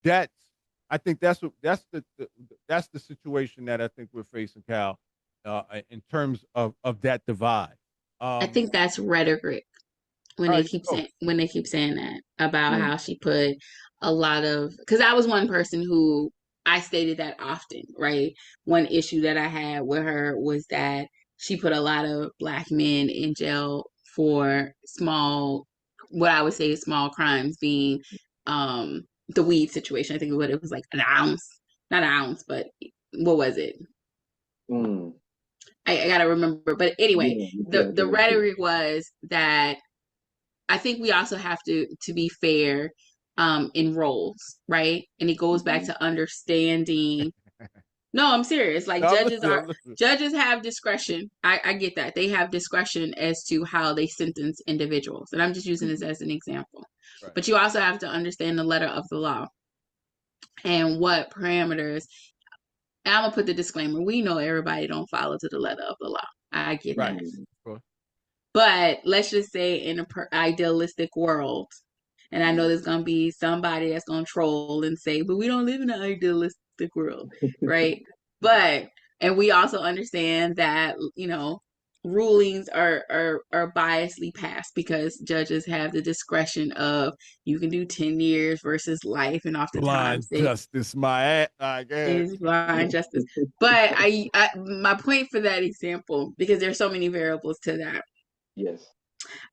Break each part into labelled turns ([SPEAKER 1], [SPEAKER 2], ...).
[SPEAKER 1] that's I think that's the situation that I think we're facing, Cal, in terms of that divide.
[SPEAKER 2] I
[SPEAKER 1] Um,
[SPEAKER 2] think that's rhetoric when
[SPEAKER 1] all
[SPEAKER 2] they
[SPEAKER 1] right,
[SPEAKER 2] keep
[SPEAKER 1] so
[SPEAKER 2] saying that about
[SPEAKER 3] Mm.
[SPEAKER 2] how she put a lot of, because I was one person who I stated that often, right? One issue that I had with her was that she put a lot of black men in jail for small, what I would say is small crimes, being the weed situation. I think it was like an ounce, not an ounce, but what was it?
[SPEAKER 3] Mm.
[SPEAKER 2] I gotta remember. But anyway,
[SPEAKER 3] Yeah,
[SPEAKER 2] the
[SPEAKER 3] yeah,
[SPEAKER 2] the
[SPEAKER 3] yeah, yeah.
[SPEAKER 2] rhetoric was that I think we also have to be fair in roles, right? And it goes back
[SPEAKER 3] Mhm.
[SPEAKER 2] to understanding. No, I'm serious. Like
[SPEAKER 1] no, I'm listening. I'm listening.
[SPEAKER 2] judges have discretion. I get that. They have discretion as to how they sentence individuals. And I'm just using this
[SPEAKER 3] Mhm.
[SPEAKER 2] as an example.
[SPEAKER 1] Right,
[SPEAKER 2] But you also have to understand the letter of the law and what parameters. And I'm gonna put the disclaimer. We know everybody don't follow to the letter of the law. I get
[SPEAKER 1] right.
[SPEAKER 2] that.
[SPEAKER 3] Mhm.
[SPEAKER 1] Of course.
[SPEAKER 2] But let's just say in a idealistic world, and I know
[SPEAKER 3] Mhm.
[SPEAKER 2] there's going to be somebody that's going to troll and say, but we don't live in an idealistic world, right? But, and we also understand that, rulings are biasly passed because judges have the discretion of you can do 10 years versus life, and oftentimes
[SPEAKER 1] Blind justice, my ass. I
[SPEAKER 2] it
[SPEAKER 1] guess.
[SPEAKER 2] is blind justice. But my point for that example, because there's so many variables to that,
[SPEAKER 3] Yes.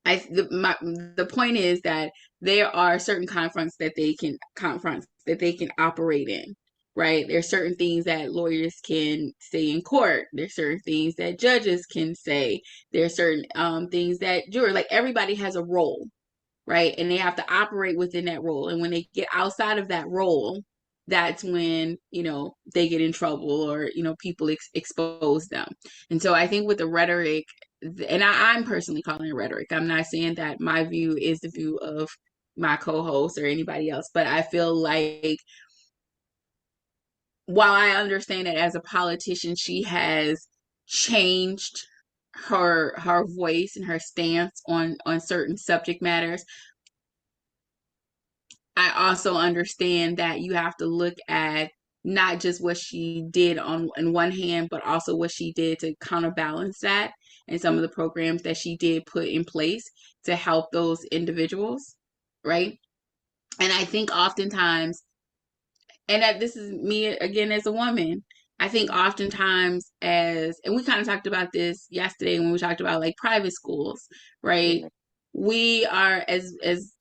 [SPEAKER 2] the point is that there are certain confronts that they can operate in, right? There's certain things that lawyers can say in court. There's certain things that judges can say. There's certain things that jurors, like everybody has a role, right? And they have to operate within that role. And when they get outside of that role, that's when, they get in trouble, or, people expose them. And so I think with the rhetoric, and I'm personally calling it rhetoric. I'm not saying that my view is the view of my co-host or anybody else, but I feel like while I understand that as a politician, she has changed her voice and her stance on certain subject matters. I also understand that you have to look at not just what she did on one hand, but also what she did to counterbalance that, and some of the programs that she did put in place to help those individuals, right? And I think oftentimes, and that this is me again as a woman, I think
[SPEAKER 3] Mhm.
[SPEAKER 2] oftentimes and we kind of talked about this yesterday when we talked about like private schools, right?
[SPEAKER 3] Yeah.
[SPEAKER 2] We are as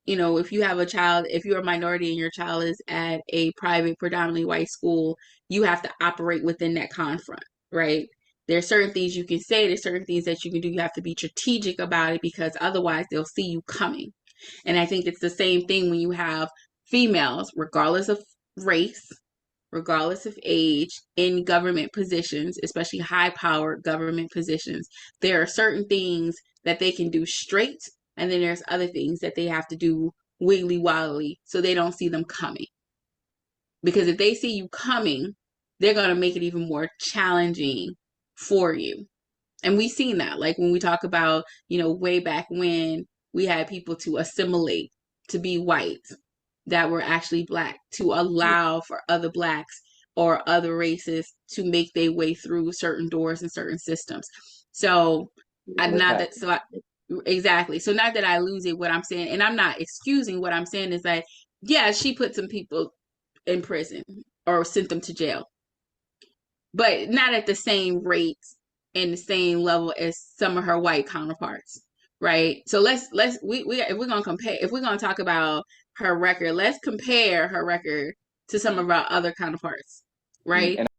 [SPEAKER 2] if you have a child, if you're a minority and your child is at a private predominantly white school, you have to operate within that confront, right? There's certain things you can say, there's certain things that you can do. You have to be strategic about it because otherwise they'll see you coming. And I think it's the same thing when you have females, regardless of race, regardless of age, in government positions, especially high powered government positions. There are certain things that they can do straight, and then there's other things that they have to do wiggly woggly so they don't see them coming. Because if they see you coming, they're going to make it even more challenging for you. And we've seen that, like when we talk about, way back when we had people to assimilate to be white that were actually black, to allow for other blacks or other races to make their way through certain doors and certain systems. So
[SPEAKER 3] Yeah,
[SPEAKER 2] I
[SPEAKER 3] and it's
[SPEAKER 2] not that
[SPEAKER 3] happening.
[SPEAKER 2] so I, exactly. So not that I lose it, what I'm saying, and I'm not excusing what I'm saying is that yeah, she put some people in prison or sent them to jail, but not at the same rate and the same level as some of her white counterparts, right? So we if we're gonna compare, if we're gonna talk about her record, let's compare her record to some of our other counterparts,
[SPEAKER 3] Mm.
[SPEAKER 2] right?
[SPEAKER 3] And